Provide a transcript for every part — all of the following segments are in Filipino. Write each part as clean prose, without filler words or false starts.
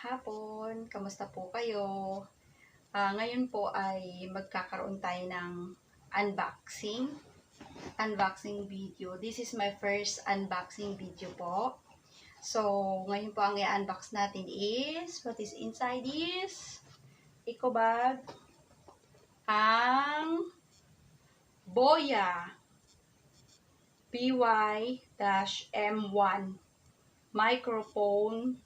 hapon. Kamusta po kayo? Ngayon po ay magkakaroon tayo ng unboxing video. This is my first unboxing video po. So, ngayon po ang i-unbox natin is, what is inside this eco bag? Ang Boya V8 microphone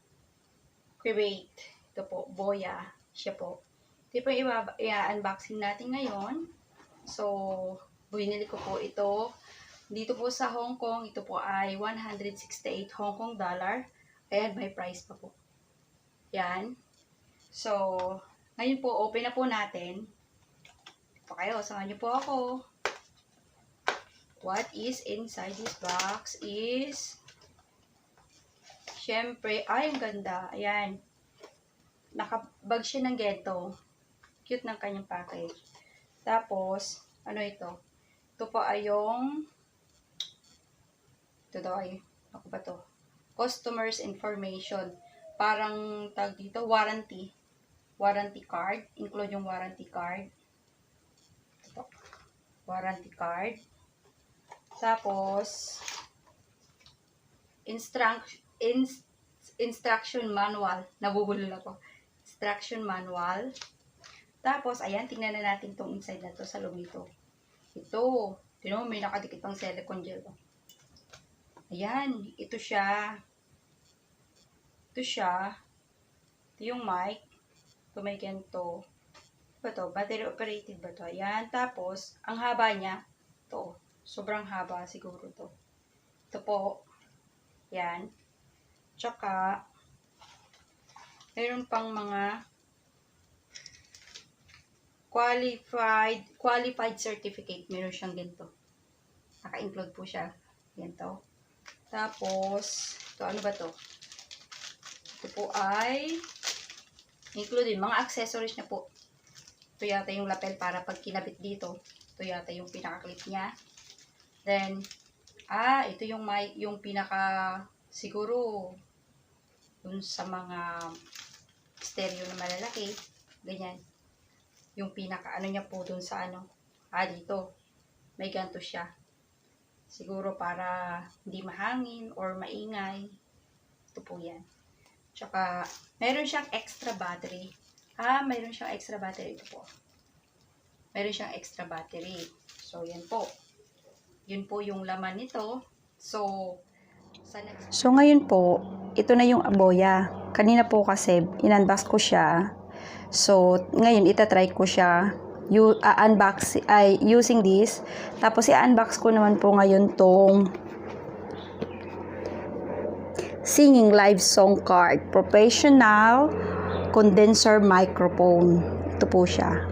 V8. Ito po, Boya. Siya po. Ito po yung i-unboxing natin ngayon. So, binili ko po ito. Dito po sa Hong Kong, ito po ay 168 Hong Kong dollar. Ayan, may price pa po. Yan. So, ngayon po, open na po natin. Ito kayo, samahan niyo po ako. What is inside this box is... Siyempre, ay, ang ganda. Ayan. Nakabag siya ng gento. Cute ng kanyang package. Tapos, ano ito? Ito po ay yung, ito daw ay, ako ba to? Customer's information. Parang, tag dito, warranty. Warranty card. Include yung warranty card. Ito po. Warranty card. Tapos, instruction manual. Nabubulol ako. Instruction manual. Tapos, ayan, tingnan na natin itong inside na to sa loob nito. Ito. Tignan mo, may nakadikit pang silicone gel. Ayan, ito siya. Ito siya. Ito yung mic. Ito may ganito. Ba to? Battery operated ba to? Ayan. Tapos, ang haba niya, ito. Sobrang haba siguro to. Ito po. Yan. Tsaka, mayroon pang mga qualified certificate. Meron siyang ganito. Naka-include po siya. Ganito. Tapos, ito ano ba to? Ito po ay include yung mga accessories niya po. Ito yata yung lapel para pag kinabit dito. Ito yata yung pinaka-clip niya. Then, ito yung mic, yung pinaka, siguro, dun sa mga stereo na malalaki. Ganyan. Yung pinaka, ano niya po dun sa ano. Dito. May ganito siya. Siguro para hindi mahangin or maingay. Ito po yan. Tsaka, meron siyang extra battery. Meron siyang extra battery. Ito po. Meron siyang extra battery. So, yan po. Yun po yung laman nito. So ngayon po, ito na yung Boya. Kanina po kasi, in-unbox ko siya. So, ngayon, itatry ko siya using this. Tapos, i-unbox ko naman po ngayon tong singing live song card. Professional condenser microphone. Ito po siya.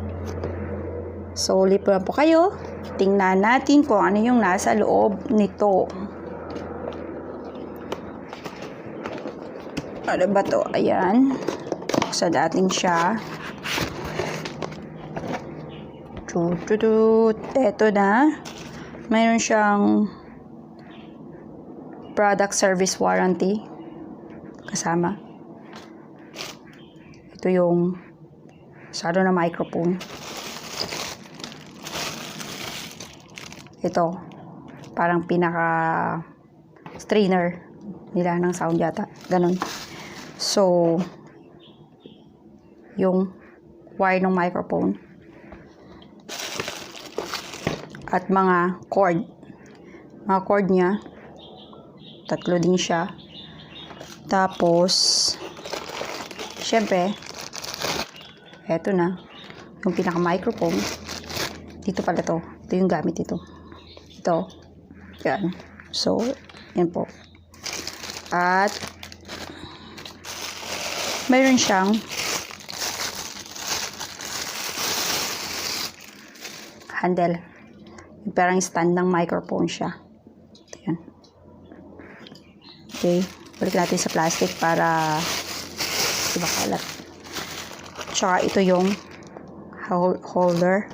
So, ulit po kayo. Tingnan natin kung ano yung nasa loob nito. Ano ba to? Ayan. Buksan natin siya. Ito na. Mayroon siyang product service warranty. Kasama. Ito yung salo na microphone. Ito, parang pinaka strainer nila ng sound yata. Ganun. So, yung wire ng microphone. At mga cord. Mga cord niya. Tatlo din siya. Tapos, syempre, eto na. Yung pinaka microphone. Dito pala to. Ito yung gamit ito. Ito. Yan. So, yan po. At, mayroon siyang handle. Yung parang stand ng microphone siya. Ito yan. Okay. Balik natin sa plastic para diba kalat. Tsaka ito yung holder.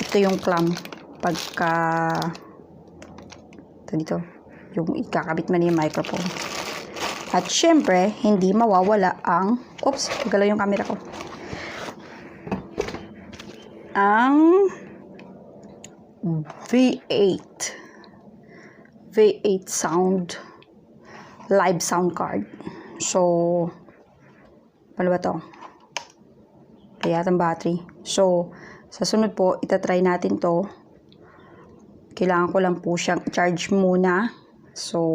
Ito yung clamp. Pagka ito dito, yung ikakabit man yung microphone. At syempre, hindi mawawala ang, oops, galaw yung camera ko. Ang V8 live sound card. So, ano ba to? Kaya itong battery. So, sa sunod po, itatry natin to. Kailangan ko lang po siyang charge muna. So,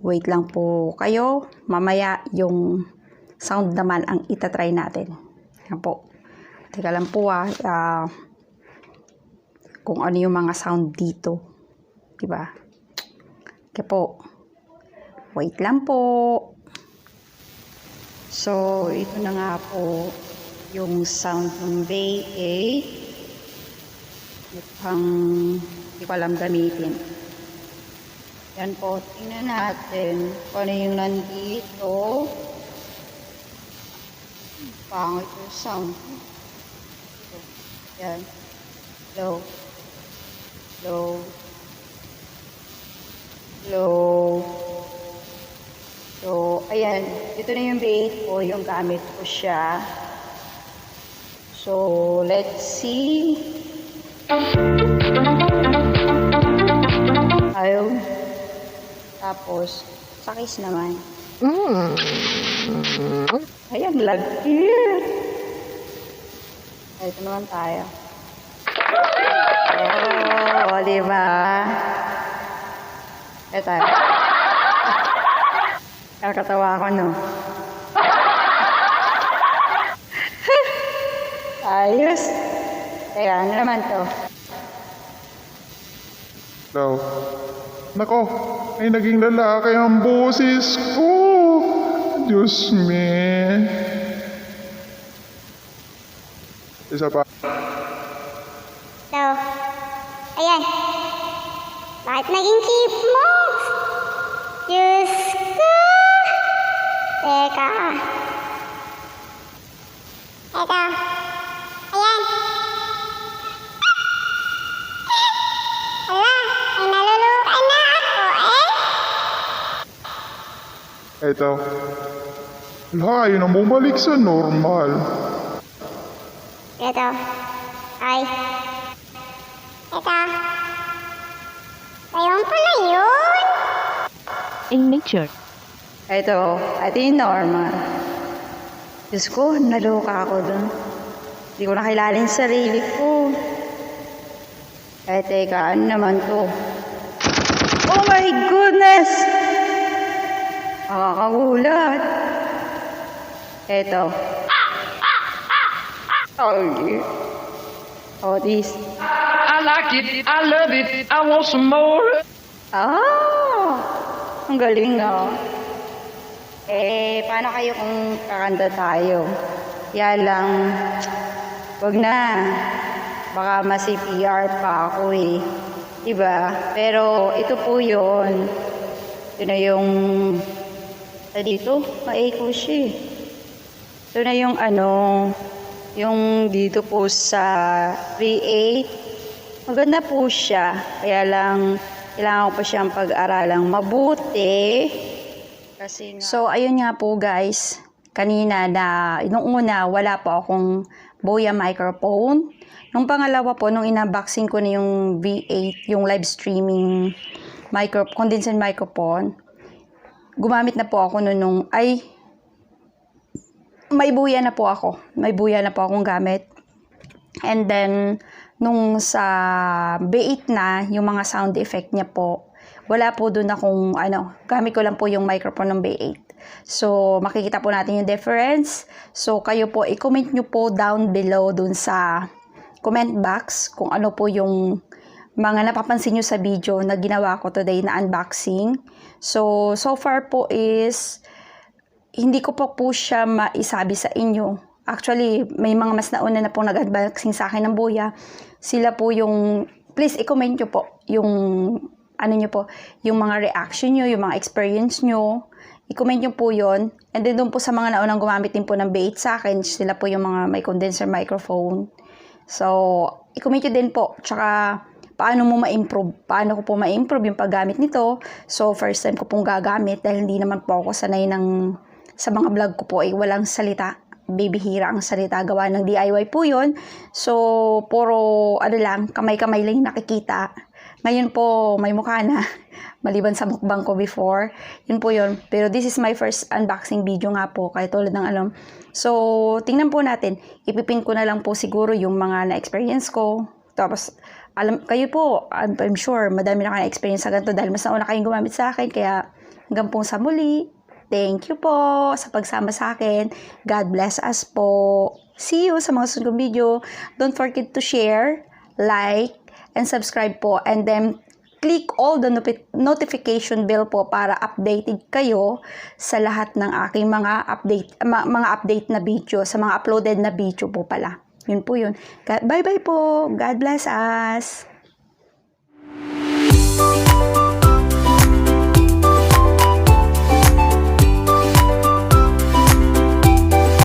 wait lang po kayo. Mamaya yung sound naman ang itatry natin. Yan po. Teka lang po kung ano yung mga sound dito. Diba? Kaya po. Wait lang po. So, ito na nga po yung sound ng V8. Mukhang hindi ko alam gamitin. Yan po, tingnan natin kung ano yung nandito. Pangit yung sound. Yan. Low. Low. Low. So, ayan. Ito na yung V8 ko, yung gamit ko siya. So, let's see. Ayun. Tapos, sakis naman. Ayan, lagi. Ito naman tayo. Oh, diba? Ito tayo. Kakatawa ko, no? Ayos. Kaya, ano naman to? Daw. Nako, ay naging lalaki ang boses ko. Diyos me. Isa pa. So, ayan. Bakit naging chipmunk? Diyos ko. Teka. Ito. Ayan. Ala, ay nalulukan na ako Ito. Wala, yun ang bumalik sa normal. Ito. Ay. Ito. Ayun pala yun. In nature. Ito yung normal. Diyos ko, naloka ako dun. Hindi ko nakilala yung sarili ko. Teka, ano naman to? Oh my goodness! Nakakagulat. Ito. Oh, this. I like it, I love it, I want some more. Ang galing, no? Paano kayo kung kakanta tayo? Yan lang, wag na. Baka ma-CPR pa ako Diba? Pero ito po yun. Ito na yung dito, ma-echo siya Ito na yung yung dito po sa V8. Maganda po siya. Kaya lang, kailangan ko pa siyang pag-aralang mabuti. Kasi so, ayun nga po guys. Kanina nung una, wala po akong Boya microphone. Nung pangalawa po, nung unboxing ko na yung V8, yung live streaming condenser microphone, gumamit na po ako may buya na po ako. May buya na po akong gamit. And then, nung sa V8 na, yung mga sound effect niya po, wala po dun akong, gamit ko lang po yung microphone ng V8. So, makikita po natin yung difference. So, kayo po, i-comment nyo po down below dun sa comment box kung ano po yung mga napapansin nyo sa video na ginawa ko today na unboxing. So far po is, hindi ko po siya maisabi sa inyo. Actually, may mga mas nauna na pong nag-unboxing sa akin ng Boya. Sila po yung, please i-comment nyo po yung, yung mga reaction nyo, yung mga experience nyo. I-comment nyo po yun. And then doon po sa mga naunang gumamit din po ng V8 sa akin, sila po yung mga may condenser microphone. So, i-comment nyo din po. Tsaka, paano ko po ma-improve yung paggamit nito. So, first time ko pong gagamit dahil hindi naman po ako sanay sa mga vlog ko po ay walang salita. Bibihira ang salita, gawa ng DIY po yun. So, puro kamay-kamay lang yung nakikita. Ngayon po, may mukha na. Maliban sa mukbang ko before. Yun po yun. Pero this is my first unboxing video nga po, kaya tulad ng alam. So, tingnan po natin. Ipipin ko na lang po siguro yung mga na-experience ko. Tapos, kayo po, I'm sure, madami na kayo na-experience sa ganito dahil mas nauna kayong gumamit sa akin. Kaya, hanggang po sa muli. Thank you po sa pagsama sa akin. God bless us po. See you sa mga susunod video. Don't forget to share, like, and subscribe po. And then, click all the notification bell po para updated kayo sa lahat ng aking mga update na video, sa mga uploaded na video po pala. Yun po yun. Bye-bye po. God bless us.